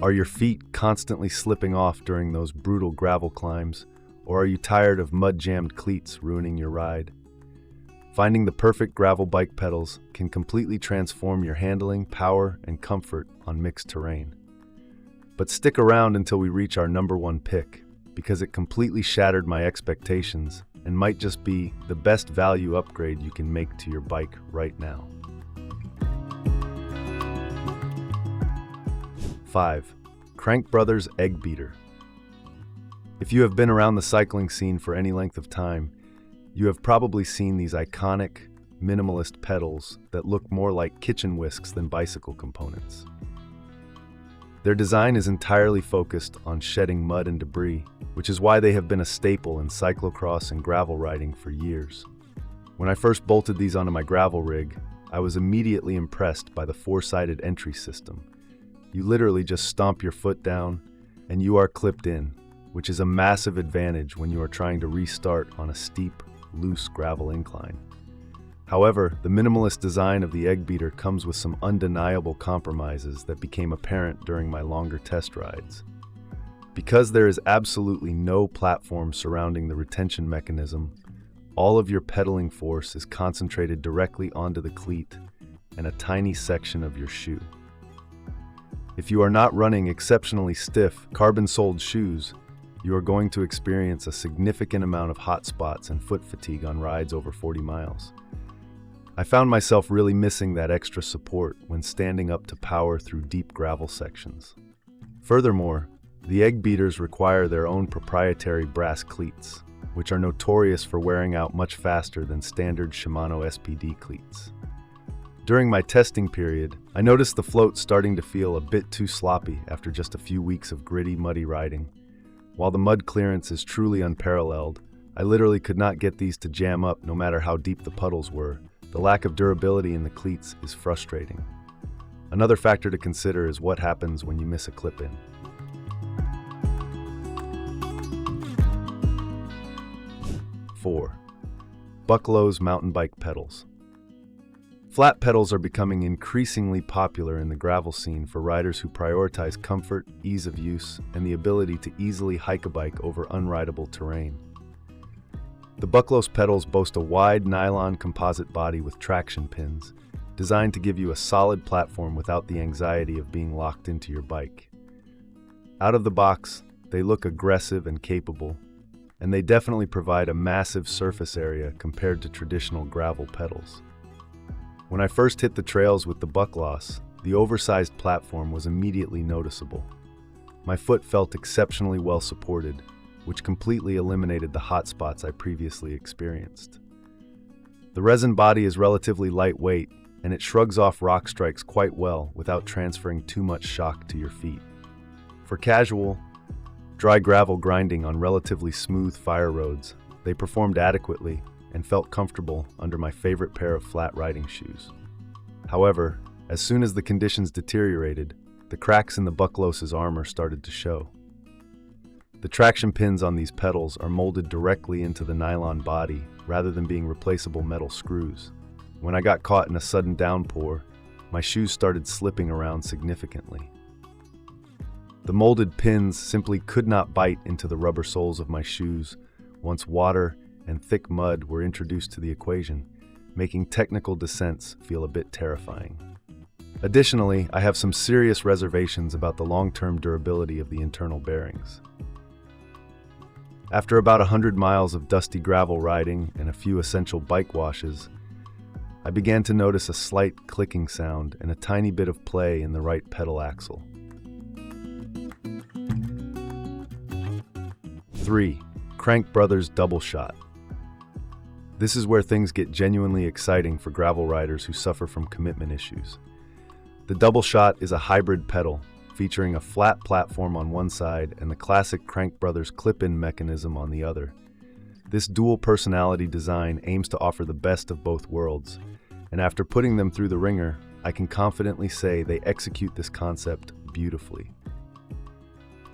Are your feet constantly slipping off during those brutal gravel climbs, or are you tired of mud-jammed cleats ruining your ride? Finding the perfect gravel bike pedals can completely transform your handling, power, and comfort on mixed terrain. But stick around until we reach our number one pick, because it completely shattered my expectations and might just be the best value upgrade you can make to your bike right now. 5. Crankbrothers Eggbeater. If you have been around the cycling scene for any length of time, you have probably seen these iconic, minimalist pedals that look more like kitchen whisks than bicycle components. Their design is entirely focused on shedding mud and debris, which is why they have been a staple in cyclocross and gravel riding for years. When I first bolted these onto my gravel rig, I was immediately impressed by the four-sided entry system. You literally just stomp your foot down, and you are clipped in, which is a massive advantage when you are trying to restart on a steep, loose gravel incline. However, the minimalist design of the Eggbeater comes with some undeniable compromises that became apparent during my longer test rides. Because there is absolutely no platform surrounding the retention mechanism, all of your pedaling force is concentrated directly onto the cleat and a tiny section of your shoe. If you are not running exceptionally stiff, carbon-soled shoes, you are going to experience a significant amount of hot spots and foot fatigue on rides over 40 miles. I found myself really missing that extra support when standing up to power through deep gravel sections. Furthermore, the Eggbeaters require their own proprietary brass cleats, which are notorious for wearing out much faster than standard Shimano SPD cleats. During my testing period, I noticed the float starting to feel a bit too sloppy after just a few weeks of gritty, muddy riding. While the mud clearance is truly unparalleled, I literally could not get these to jam up no matter how deep the puddles were. The lack of durability in the cleats is frustrating. Another factor to consider is what happens when you miss a clip-in. 4. BUCKLOS mountain bike pedals. Flat pedals are becoming increasingly popular in the gravel scene for riders who prioritize comfort, ease of use, and the ability to easily hike a bike over unrideable terrain. The BUCKLOS pedals boast a wide nylon composite body with traction pins, designed to give you a solid platform without the anxiety of being locked into your bike. Out of the box, they look aggressive and capable, and they definitely provide a massive surface area compared to traditional gravel pedals. When I first hit the trails with the BUCKLOS, the oversized platform was immediately noticeable. My foot felt exceptionally well supported, which completely eliminated the hot spots I previously experienced. The resin body is relatively lightweight, and it shrugs off rock strikes quite well without transferring too much shock to your feet. For casual, dry gravel grinding on relatively smooth fire roads, they performed adequately and felt comfortable under my favorite pair of flat riding shoes. However, as soon as the conditions deteriorated, the cracks in the BUCKLOS's armor started to show. The traction pins on these pedals are molded directly into the nylon body rather than being replaceable metal screws. When I got caught in a sudden downpour, my shoes started slipping around significantly. The molded pins simply could not bite into the rubber soles of my shoes once water and thick mud were introduced to the equation, making technical descents feel a bit terrifying. Additionally, I have some serious reservations about the long-term durability of the internal bearings. After about 100 miles of dusty gravel riding and a few essential bike washes, I began to notice a slight clicking sound and a tiny bit of play in the right pedal axle. 3. Crankbrothers Double Shot. This is where things get genuinely exciting for gravel riders who suffer from commitment issues. The Double Shot is a hybrid pedal featuring a flat platform on one side and the classic Crankbrothers clip-in mechanism on the other. This dual personality design aims to offer the best of both worlds, and after putting them through the ringer, I can confidently say they execute this concept beautifully.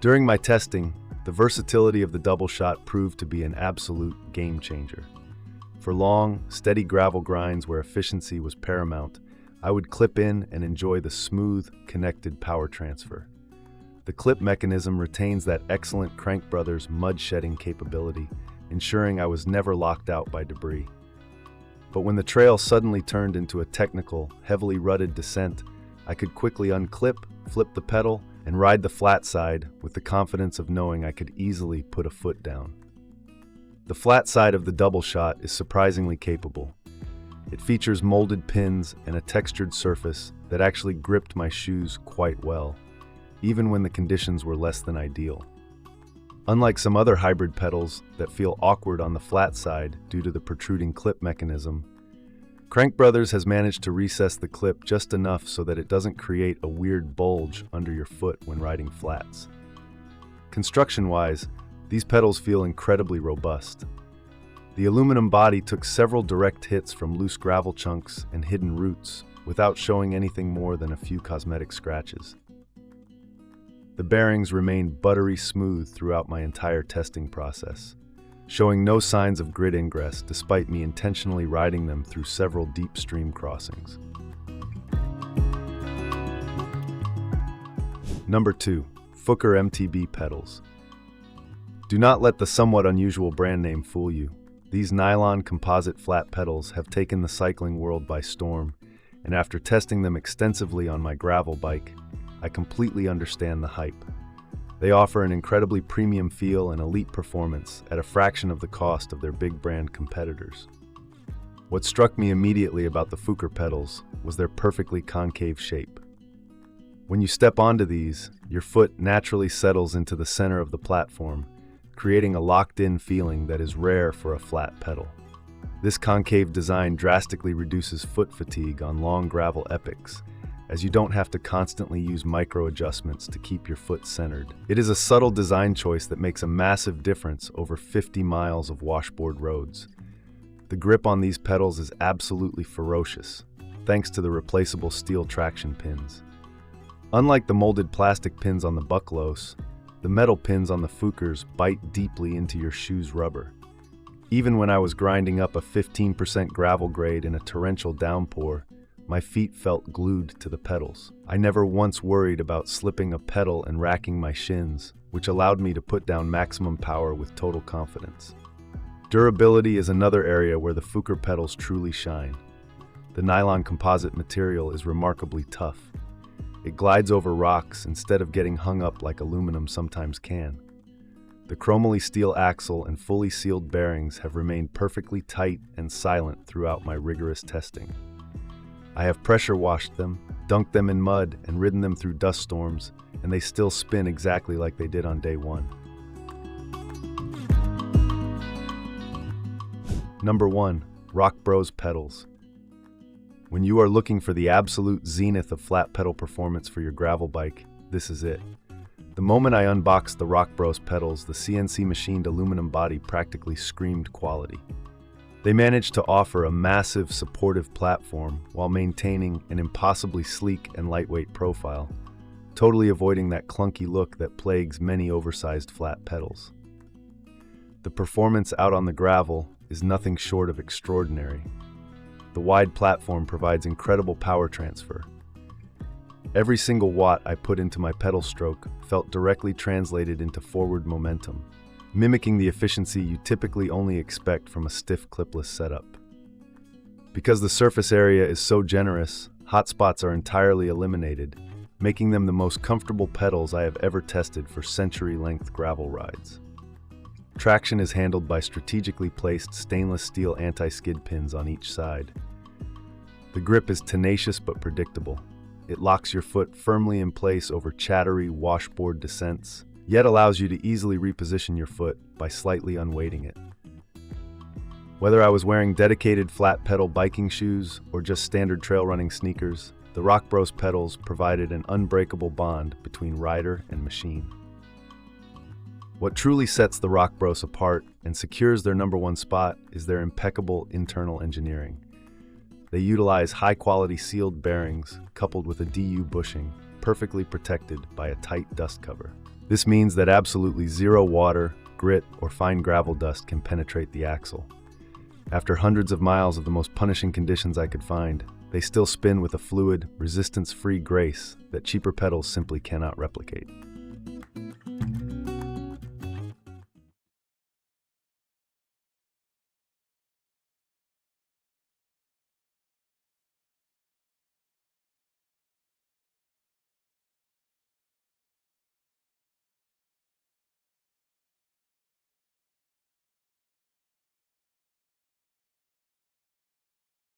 During my testing, the versatility of the Double Shot proved to be an absolute game changer. For long, steady gravel grinds where efficiency was paramount, I would clip in and enjoy the smooth, connected power transfer. The clip mechanism retains that excellent Crankbrothers mud shedding capability, ensuring I was never locked out by debris. But when the trail suddenly turned into a technical, heavily rutted descent, I could quickly unclip, flip the pedal, and ride the flat side with the confidence of knowing I could easily put a foot down. The flat side of the double shot is surprisingly capable. It features molded pins and a textured surface that actually gripped my shoes quite well, even when the conditions were less than ideal. Unlike some other hybrid pedals that feel awkward on the flat side due to the protruding clip mechanism, Crankbrothers has managed to recess the clip just enough so that it doesn't create a weird bulge under your foot when riding flats. Construction-wise, these pedals feel incredibly robust. The aluminum body took several direct hits from loose gravel chunks and hidden roots without showing anything more than a few cosmetic scratches. The bearings remained buttery smooth throughout my entire testing process, showing no signs of grit ingress despite me intentionally riding them through several deep stream crossings. Number 2. FOOKER MTB Pedals. Do not let the somewhat unusual brand name fool you. These nylon composite flat pedals have taken the cycling world by storm, and after testing them extensively on my gravel bike, I completely understand the hype. They offer an incredibly premium feel and elite performance at a fraction of the cost of their big brand competitors. What struck me immediately about the FOOKER pedals was their perfectly concave shape. When you step onto these, your foot naturally settles into the center of the platform, creating a locked-in feeling that is rare for a flat pedal. This concave design drastically reduces foot fatigue on long gravel epics, as you don't have to constantly use micro adjustments to keep your foot centered. It is a subtle design choice that makes a massive difference over 50 miles of washboard roads. The grip on these pedals is absolutely ferocious, thanks to the replaceable steel traction pins. Unlike the molded plastic pins on the BUCKLOS, the metal pins on the FOOKERs bite deeply into your shoe's rubber. Even when I was grinding up a 15% gravel grade in a torrential downpour, my feet felt glued to the pedals. I never once worried about slipping a pedal and racking my shins, which allowed me to put down maximum power with total confidence. Durability is another area where the FOOKER pedals truly shine. The nylon composite material is remarkably tough. It glides over rocks instead of getting hung up like aluminum sometimes can. The chromoly steel axle and fully sealed bearings have remained perfectly tight and silent throughout my rigorous testing. I have pressure washed them, dunked them in mud, and ridden them through dust storms, and they still spin exactly like they did on day one. Number 1. ROCKBROS Pedals. When you are looking for the absolute zenith of flat pedal performance for your gravel bike, this is it. The moment I unboxed the ROCKBROS pedals, the CNC machined aluminum body practically screamed quality. They managed to offer a massive, supportive platform while maintaining an impossibly sleek and lightweight profile, totally avoiding that clunky look that plagues many oversized flat pedals. The performance out on the gravel is nothing short of extraordinary. The wide platform provides incredible power transfer. Every single watt I put into my pedal stroke felt directly translated into forward momentum, mimicking the efficiency you typically only expect from a stiff clipless setup. Because the surface area is so generous, hot spots are entirely eliminated, making them the most comfortable pedals I have ever tested for century-length gravel rides. Traction is handled by strategically placed stainless steel anti-skid pins on each side. The grip is tenacious but predictable. It locks your foot firmly in place over chattery washboard descents, yet allows you to easily reposition your foot by slightly unweighting it. Whether I was wearing dedicated flat pedal biking shoes or just standard trail running sneakers, the ROCKBROS pedals provided an unbreakable bond between rider and machine. What truly sets the ROCKBROS apart and secures their #1 spot is their impeccable internal engineering. They utilize high-quality sealed bearings coupled with a DU bushing, perfectly protected by a tight dust cover. This means that absolutely zero water, grit, or fine gravel dust can penetrate the axle. After hundreds of miles of the most punishing conditions I could find, they still spin with a fluid, resistance-free grace that cheaper pedals simply cannot replicate.